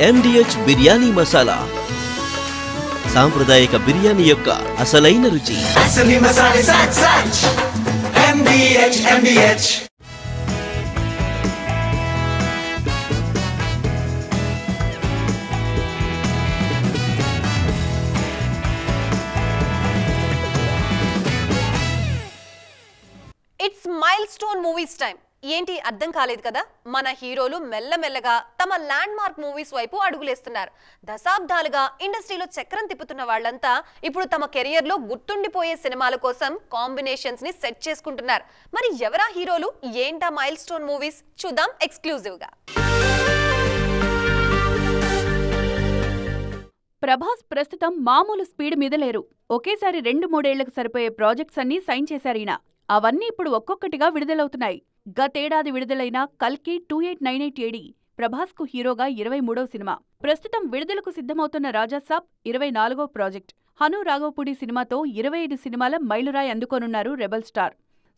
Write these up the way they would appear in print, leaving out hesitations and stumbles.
MDH biryani masala సాంప్రదాయక బిర్యానీ యొక్క అసలైన రుచి. అసలి మసాలా సచ్ సచ్ MDH. It's milestone movies time. ఏంటి అర్థం కాలేదు కదా? మన హీరోలు మెల్లమెల్లగా తమ ల్యాండ్ మార్క్ మూవీస్ వైపు అడుగులేస్తున్నారు. దశాబ్దాలుగా ఇండస్ట్రీలో చక్రం తిప్పుతున్న వాళ్ళంతా ఇప్పుడు తమ కెరియర్ లో గుర్తుండిపోయే సినిమాల కోసం కాంబినేషన్స్ ని సెట్ చేసుకుంటున్నారు. మరి ఎవరా హీరోలు, ఏంటా మైల్స్టోన్ మూవీస్? చూద్దాం ఎక్స్క్లూజివ్ గా. ప్రభాస్ ప్రస్తుతం మామూలు స్పీడ్ మీద లేరు. ఒకేసారి 2-3 ఏళ్లకు సరిపోయే ప్రాజెక్ట్స్ అన్నీ సైన్ చేశారీన. అవన్నీ ఇప్పుడు ఒక్కొక్కటిగా విడుదలవుతున్నాయి. గతేడాది విడుదలైన కల్కి 2898 AD ప్రభాస్కు హీరోగా 23వ సినిమా. ప్రస్తుతం విడుదలకు సిద్ధమవుతున్న రాజాసాబ్ 24వ ప్రాజెక్ట్. హను రాఘవపూడి సినిమాతో 25 సినిమాల మైలురాయి అందుకోనున్నారు రెబల్ స్టార్.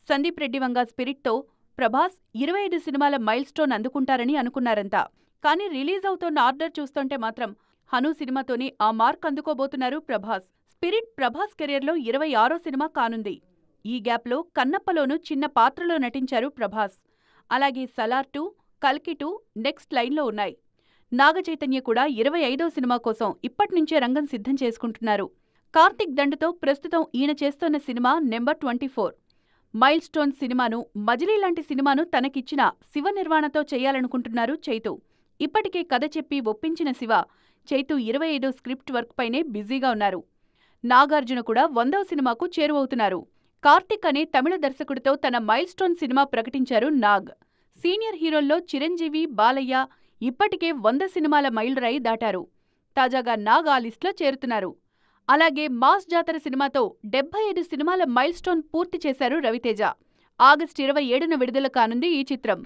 సందీప్ రెడ్డి వంగ స్పిరిట్తో ప్రభాస్ 25 సినిమాల మైల్ స్టోన్ అందుకుంటారని అనుకున్నారంతా. కానీ రిలీజ్ అవుతోన్న ఆర్డర్ చూస్తుంటే మాత్రం హను సినిమాతోనే ఆ మార్క్ అందుకోబోతున్నారు ప్రభాస్. స్పిరిట్ ప్రభాస్ కెరియర్లో 26వ సినిమా కానుంది. ఈ గ్యాప్లో కన్నప్పలోనూ చిన్న పాత్రలో నటించారు ప్రభాస్. అలాగే సలార్ 2, కల్కి 2 నెక్స్ట్ లైన్లో ఉన్నాయి. నాగచైతన్య కూడా 25వ సినిమా కోసం ఇప్పట్నుంచే రంగం సిద్ధం చేసుకుంటున్నారు. కార్తిక్ దండుతో ప్రస్తుతం ఈయన చేస్తోన్న సినిమా నెంబర్ 24. మైల్ స్టోన్ సినిమాను, మజిలీ లాంటి సినిమాను తనకిచ్చిన శివ నిర్వాణతో చేయాలనుకుంటున్నారు చైతు. ఇప్పటికే కథ చెప్పి ఒప్పించిన శివ, చైతు 25వ స్క్రిప్ట్ వర్క్ పైనే బిజీగా ఉన్నారు. నాగార్జున కూడా 100వ సినిమాకు చేరువవుతున్నారు. కార్తిక్ అనే తమిళ దర్శకుడితో తన మైల్ స్టోన్ సినిమా ప్రకటించారు నాగ్. సీనియర్ హీరోల్లో చిరంజీవి, బాలయ్య ఇప్పటికే 100 సినిమాల మైలురాయి దాటారు. తాజాగా నాగ్ ఆ లిస్టులో చేరుతున్నారు. అలాగే మాస్ జాతర సినిమాతో 75 సినిమాల మైల్ స్టోన్ పూర్తి చేశారు రవితేజ. ఆగస్టు 27న విడుదల కానుంది ఈ చిత్రం.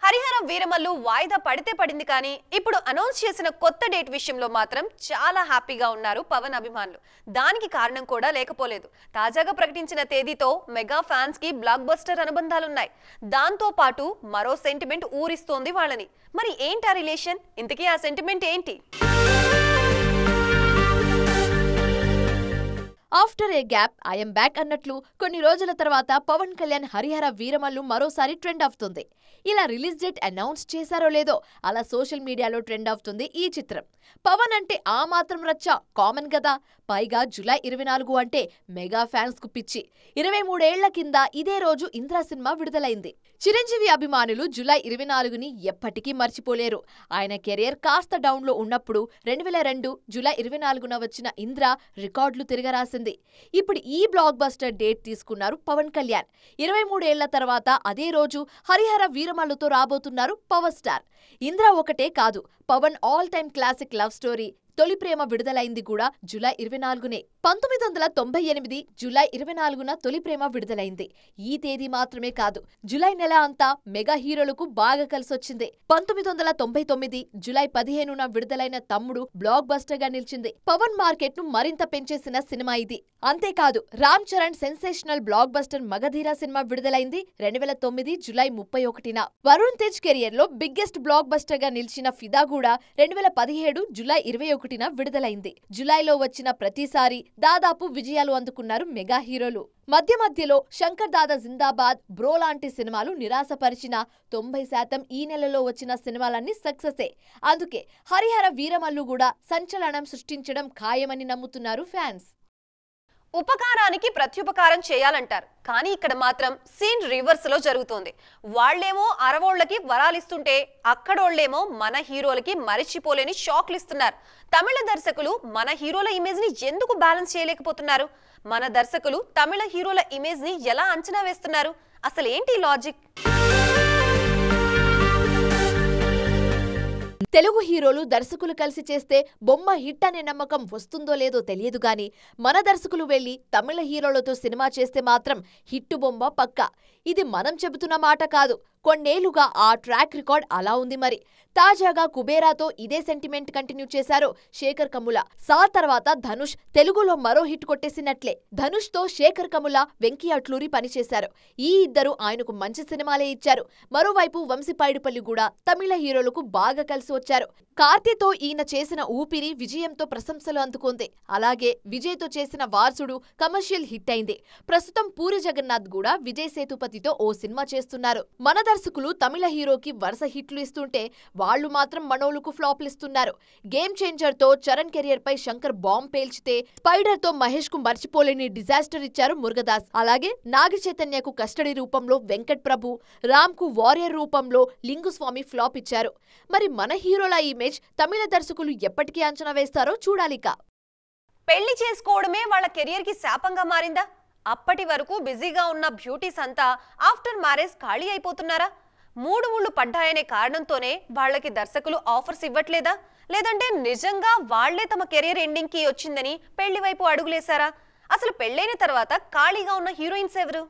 హరిహరం వీరమల్లు వాయిదా పడితే పడింది, కానీ ఇప్పుడు అనౌన్స్ చేసిన కొత్త డేట్ విషయంలో మాత్రం చాలా హ్యాపీగా ఉన్నారు పవన్ అభిమానులు. దానికి కారణం కూడా లేకపోలేదు. తాజాగా ప్రకటించిన తేదీతో మెగా ఫ్యాన్స్ కి బ్లాక్ బస్టర్ అనుబంధాలున్నాయి. దాంతో పాటు మరో సెంటిమెంట్ ఊరిస్తోంది వాళ్ళని. మరి ఏంటా రిలేషన్? ఇంతకీ ఆ సెంటిమెంట్ ఏంటి? After A gap I'm back అన్నట్లు కొన్ని రోజుల తర్వాత పవన్ కళ్యాణ్ హరిహర వీరమల్లు మరోసారి ట్రెండ్ అవుతుంది. ఇలా రిలీజ్ డేట్ అనౌన్స్ చేశారో లేదో అలా సోషల్ మీడియాలో ట్రెండ్ అవుతుంది ఈ చిత్రం. పవన్ అంటే ఆ మాత్రం రచ్చ కామన్ కదా. పైగా జూలై 24 అంటే మెగా ఫ్యాన్స్ కు పిచ్చి. 23 ఏళ్ల కింద ఇదే రోజు ఇంద్ర సినిమా విడుదలైంది. చిరంజీవి అభిమానులు జూలై 24ని ఎప్పటికీ మర్చిపోలేరు. ఆయన కెరియర్ కాస్త డౌన్లో ఉన్నప్పుడు 2002 జూలై 24న వచ్చిన ఇంద్ర రికార్డులు తిరగరాసింది. ఇప్పుడు ఈ బ్లాక్ బస్టర్ డేట్ తీసుకున్నారు పవన్ కళ్యాణ్. 23 ఏళ్ల తర్వాత అదే రోజు హరిహర వీరమల్లుతో రాబోతున్నారు పవర్ స్టార్. ఇంద్ర ఒకటే కాదు, Pawan all time classic love story Tholi Prema విడుదలైంది కూడా జూలై 24నే. 1998 జూలై 24న తొలి ప్రేమ విడుదలైంది. ఈ తేదీ మాత్రమే కాదు, జూలై నెల అంతా మెగా హీరోలకు బాగా కలిసొచ్చింది. 1999 జూలై 15న విడుదలైన తమ్ముడు బ్లాక్ బస్టర్ గా నిలిచింది. పవన్ మార్కెట్ ను మరింత పెంచేసిన సినిమా ఇది. అంతేకాదు, Ram Charan sensational block buster Magadheera cinema విడుదలైంది 2009 జూలై 31న. వరుణ్ తేజ్ కెరియర్ లో బిగ్గెస్ట్ బ్లాక్ బస్టర్ గా నిలిచిన ఫిదా కూడా 2017 జూలై 21న విడుదలైంది. జూలైలో వచ్చిన ప్రతిసారి దాదాపు విజయాలు అందుకున్నారు మెగా హీరోలు. మధ్యలో శంకర్ దాదా జిందాబాద్, బ్రో లాంటి సినిమాలు నిరాశపరిచిన 90% ఈ నెలలో వచ్చిన సినిమాలన్నీ సక్సెసే. అందుకే హరిహర వీరమల్లు కూడా సంచలనం సృష్టించడం ఖాయమని నమ్ముతున్నారు ఫ్యాన్స్. ఉపకారానికి ప్రత్యుపకారం చేయాలంటారు, కానీ ఇక్కడ మాత్రం సీన్ రివర్స్ లో జరుగుతోంది. వాళ్లేమో అరవోళ్లకి వరాలిస్తుంటే అక్కడోళ్లేమో మన హీరోలకి మరిచిపోలేని షాక్లు ఇస్తున్నారు. తమిళ దర్శకులు మన హీరోల ఇమేజ్ ని ఎందుకు బ్యాలెన్స్ చేయలేకపోతున్నారు? మన దర్శకులు తమిళ హీరోల ఇమేజ్ ని ఎలా అంచనా వేస్తున్నారు? అసలు ఏంటి లాజిక్? తెలుగు హీరోలు దర్శకులు కలిసి చేస్తే బొమ్మ హిట్ అనే నమ్మకం వస్తుందో లేదో తెలియదు గాని, మన దర్శకులు వెళ్లి తమిళ హీరోలతో సినిమా చేస్తే మాత్రం హిట్టు బొమ్మ పక్కా. ఇది మనం చెబుతున్న మాట కాదు, కొన్నేళ్లుగా ఆ ట్రాక్ రికార్డ్ అలా ఉంది మరి. తాజాగా కుబేరాతో ఇదే సెంటిమెంట్ కంటిన్యూ చేశారు శేఖర్ కమ్ముల. సాల్ తర్వాత ధనుష్ తెలుగులో మరో హిట్ కొట్టేసినట్లే. ధనుష్ తో శేఖర్ కమ్ముల, వెంకీ అట్లూరి పనిచేశారు. ఈ ఇద్దరు ఆయనకు మంచి సినిమాలే ఇచ్చారు. మరోవైపు వంశీ పైడిపల్లి కూడా తమిళ హీరోలకు బాగా కలిసి వచ్చారు. కార్తీతో ఈయన చేసిన ఊపిరి విజయంతో ప్రశంసలు అందుకుంది. అలాగే విజయ్ తో చేసిన వారసుడు కమర్షియల్ హిట్ అయింది. ప్రస్తుతం పూరి జగన్నాథ్ కూడా విజయ్ సేతుపతితో ఓ సినిమా చేస్తున్నారు. మన దర్శకులు తమిళ హీరోకి వరుస హిట్లు ఇస్తుంటే వాళ్లు మాత్రం మనోళ్లకు ఫ్లాప్లు ఇస్తున్నారు. గేమ్ చేంజర్ తో చరణ్ కెరియర్ పై శంకర్ బాంబ్ పేల్చితే, స్పైడర్ తో మహేష్ కు మర్చిపోలేని డిజాస్టర్ ఇచ్చారు మురుగదాస్. అలాగే నాగ చైతన్యకు కస్టడీ రూపంలో వెంకట్ ప్రభు, రామ్ కు వారియర్ రూపంలో లింగుస్వామి ఫ్లాప్ ఇచ్చారు. మరి మన హీరోల ఇమేజ్ తమిళ దర్శకులు ఎప్పటికీ అంచనా వేస్తారో చూడాలిక. పెళ్లి చేసుకోవడమే వాళ్ళ కెరియర్ కి శాపంగా మారిందా? అప్పటి వరకు బిజీగా ఉన్న బ్యూటీస్ అంతా ఆఫ్టర్ మ్యారేజ్ ఖాళీ అయిపోతున్నారా? మూడు ముళ్ళు పడ్డాయనే కారణంతోనే వాళ్ళకి దర్శకులు ఆఫర్స్ ఇవ్వట్లేదా? లేదంటే నిజంగా వాళ్లే తమ కెరియర్ ఎండింగ్ కి వచ్చిందని పెళ్లి వైపు అడుగులేశారా? అసలు పెళ్లైన తర్వాత ఖాళీగా ఉన్న హీరోయిన్స్ ఎవరు?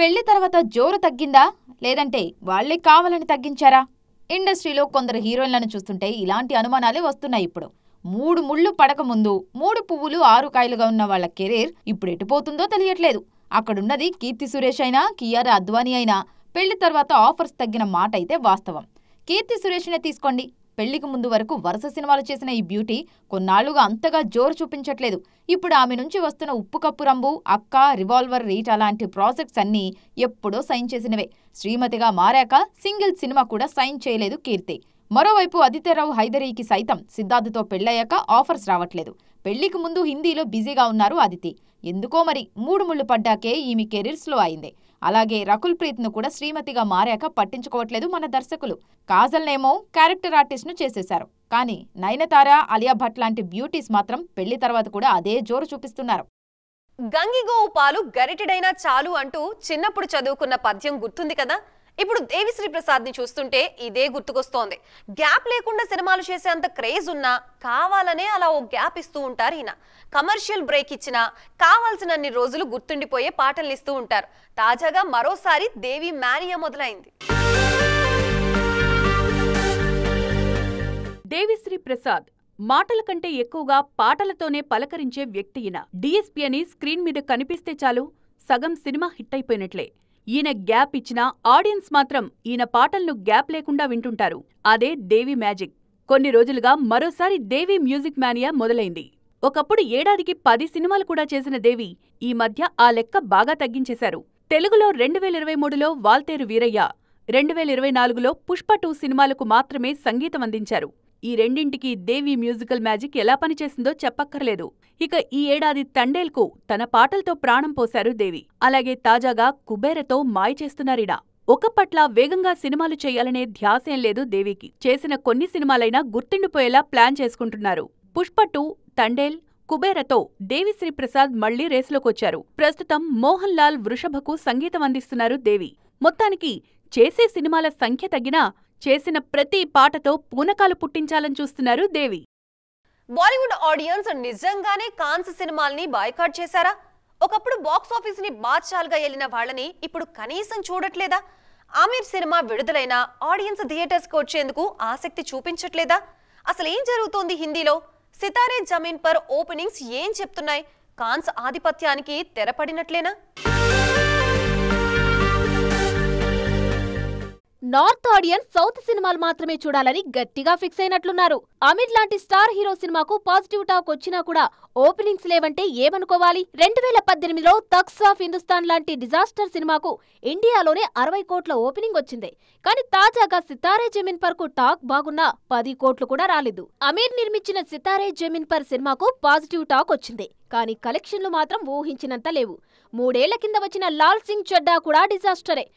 పెళ్లి తర్వాత జోరు తగ్గిందా, లేదంటే వాళ్లే కావాలని తగ్గించారా? ఇండస్ట్రీలో కొందరు హీరోయిన్లను చూస్తుంటే ఇలాంటి అనుమానాలే వస్తున్నాయి. ఇప్పుడు 3 ముళ్ళు పడక ముందు 3 పువ్వులు 6 కాయలుగా ఉన్న వాళ్ల కెరీర్ ఇప్పుడు ఎటుపోతుందో తెలియట్లేదు. అక్కడున్నది కీర్తి సురేష్ అయినా, కియారా అద్వానీ అయినా పెళ్లి తర్వాత ఆఫర్స్ తగ్గిన మాట అయితే వాస్తవం. కీర్తి సురేష్నే తీసుకోండి. పెళ్లికి ముందు వరకు వరుస సినిమాలు చేసిన ఈ బ్యూటీ కొన్నాళ్లుగా అంతగా జోరు చూపించట్లేదు. ఇప్పుడు ఆమె నుంచి వస్తున్న ఉప్పు కప్పు రంబు, అక్క, రివాల్వర్ రీట్ అలాంటి ప్రాజెక్ట్స్ అన్నీ ఎప్పుడో సైన్ చేసినవే. శ్రీమతిగా మారాక సింగిల్ సినిమా కూడా సైన్ చేయలేదు కీర్తి. మరోవైపు ఆదిత్యరావు హైదరీకి సైతం సిద్ధార్థతో పెళ్లయ్యాక ఆఫర్స్ రావట్లేదు. పెళ్లికి ముందు హిందీలో బిజీగా ఉన్నారు ఆదితి. ఎందుకో మరి 3 ముళ్ళు పడ్డాకే ఈమె కెరీర్ స్లో అయింది. అలాగే రకుల్ ప్రీత్ ను కూడా శ్రీమతిగా మారాక పట్టించుకోవట్లేదు మన దర్శకులు. కాజల్నేమో క్యారెక్టర్ ఆర్టిస్ట్ ను చేసేశారు. కానీ నయనతార, అలియా భట్ లాంటి బ్యూటీస్ మాత్రం పెళ్లి తర్వాత కూడా అదే జోరు చూపిస్తున్నారు. గంగిగోవు పాలు గరిటెడైనా చాలు అంటూ చిన్నప్పుడు చదువుకున్న పద్యం గుర్తుంది కదా? ఇప్పుడు దేవిశ్రీ ప్రసాద్ ని చూస్తుంటే ఇదే గుర్తుకొస్తోంది. గ్యాప్ లేకుండా సినిమాలు చేసే అంత క్రేజ్ ఉన్నా కావాలనే అలా ఓ గ్యాప్ ఇస్తూ ఉంటారు ఈయన. కమర్షియల్ బ్రేక్ ఇచ్చినా కావాల్సినన్ని రోజులు గుర్తుండిపోయే పాటలు ఇస్తూ ఉంటారు. తాజాగా మరోసారి దేవి మేనియా మొదలైంది. దేవిశ్రీ ప్రసాద్ మాటల కంటే ఎక్కువగా పాటలతోనే పలకరించే వ్యక్తి ఈయన. డిఎస్పీ అని స్క్రీన్ మీద కనిపిస్తే చాలు సగం సినిమా హిట్ అయిపోయినట్లే. ఈయన గ్యాప్ ఇచ్చినా ఆడియన్స్ మాత్రం ఈయన పాటలను గ్యాప్ లేకుండా వింటుంటారు. అదే దేవి మ్యాజిక్. కొన్ని రోజులుగా మరోసారి దేవి మ్యూజిక్ మేనియా మొదలైంది. ఒకప్పుడు ఏడాదికి 10 సినిమాలు కూడా చేసిన దేవి ఈ మధ్య ఆ లెక్క బాగా తగ్గించేశారు. తెలుగులో 2023లో వాల్తేరు వీరయ్య, 2024లో పుష్ప 2 సినిమాలకు మాత్రమే సంగీతం అందించారు. ఈ రెండింటికి దేవి మ్యూజికల్ మ్యాజిక్ ఎలా పనిచేసిందో చెప్పక్కర్లేదు. ఇక ఈ ఏడాది తండేల్కు తన పాటలతో ప్రాణం పోశారు దేవి. అలాగే తాజాగా కుబేరతో మాయ చేస్తున్నారినా. ఒకప్పట్లా వేగంగా సినిమాలు చేయాలనే ధ్యాసేం లేదు దేవికి. చేసిన కొన్ని సినిమాలైనా గుర్తుండిపోయేలా ప్లాన్ చేసుకుంటున్నారు. పుష్ప 2, తండేల్, కుబేరతో దేవిశ్రీ ప్రసాద్ మళ్లీ రేసులోకొచ్చారు. ప్రస్తుతం మోహన్ లాల్ వృషభకు సంగీతం అందిస్తున్నారు దేవి. మొత్తానికి చేసే సినిమాల సంఖ్య తగ్గినా చేసిన ప్రతి పాటతో పూనకాలు పుట్టించాలని చూస్తున్నారు దేవి. బాలీవుడ్ ఆడియన్స్ నిజంగానే కాన్స్ సినిమాల్ని బాయ్కాట్ చేశారా? ఒకప్పుడు బాక్సాఫీస్ ని బాద్షాలుగా ఏలిన వాళ్ళని ఇప్పుడు కనీసం చూడట్లేదా? ఆమీర్ సినిమా విడుదలైన ఆడియన్స్ థియేటర్స్ కు వచ్చేందుకు ఆసక్తి చూపించట్లేదా? అసలు ఏం జరుగుతోంది హిందీలో? సితారే జమీన్ పర్ ఓపెనింగ్స్ ఏం చెప్తున్నాయి? కాన్స్ ఆధిపత్యానికి తెరపడినట్లేనా? నార్త్ ఆడియన్స్ సౌత్ సినిమాలు మాత్రమే చూడాలని గట్టిగా ఫిక్స్ అయినట్లున్నారు. అమీర్ లాంటి స్టార్ హీరో సినిమాకు పాజిటివ్ టాక్ వచ్చినా కూడా ఓపెనింగ్స్ లేవంటే ఏమనుకోవాలి? 2018లో తక్స్ ఆఫ్ హిందుస్థాన్ లాంటి డిజాస్టర్ సినిమాకు ఇండియాలోనే 60 కోట్ల ఓపెనింగ్ వచ్చింది. కానీ తాజాగా సితారే జమీన్ పర్ కు టాక్ బాగున్నా 10 కోట్లు కూడా రాలేదు. అమీర్ నిర్మించిన సితారే జమీన్ పర్ సినిమాకు పాజిటివ్ టాక్ వచ్చింది. కానీ కలెక్షన్లు మాత్రం ఊహించినంత లేవు. 3 ఏళ్ల కింద వచ్చిన లాల్ సింగ్ చడ్డా కూడా డిజాస్టరే.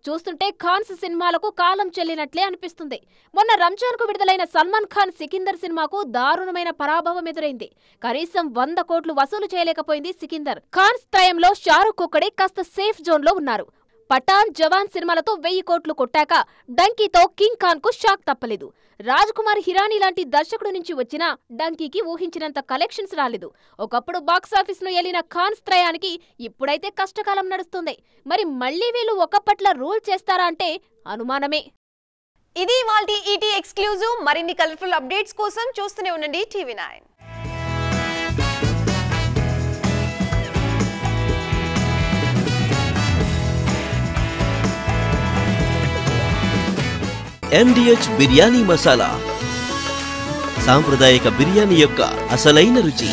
చూస్తుంటే ఖాన్స్ సినిమాలకు కాలం చెల్లినట్లే అనిపిస్తుంది. మొన్న రంజాన్ కు విడుదలైన సల్మాన్ ఖాన్ సికిందర్ సినిమాకు దారుణమైన పరాభవం ఎదురైంది. కనీసం 100 కోట్లు వసూలు చేయలేకపోయింది సికిందర్. ఖాన్స్ త్రయంలో షారుఖ్ ఒక్కడే కాస్త సేఫ్ జోన్ లో ఉన్నారు. పఠాన్, జవాన్ సినిమాలతో 1000 కోట్లు కొట్టాక డంకీతో కింగ్ ఖాన్ కు షాక్ తప్పలేదు. రాజ్ కుమార్ హిరానీ లాంటి దర్శకుడు నుంచి వచ్చిన డంకీకి ఊహించినంత కలెక్షన్స్ రాలేదు. ఒకప్పుడు బాక్సాఫీస్ ను ఏలిన ఖాన్ త్రయానికి ఇప్పుడైతే కష్టకాలం నడుస్తుంది. మరి మళ్లీ వీళ్ళు ఒకప్పట్ల రూల్ చేస్తారా అంటే అనుమానమే. ఇది ఇవాల్టి ఈటీ ఎక్స్క్లూజివ్. మరిన్ని కలర్ఫుల్ అప్డేట్స్ కోసం చూస్తూనే ఉండండి TV9. MDH బిర్యానీ మసాలా, సాంప్రదాయక బిర్యానీ యొక్క అసలైన రుచి.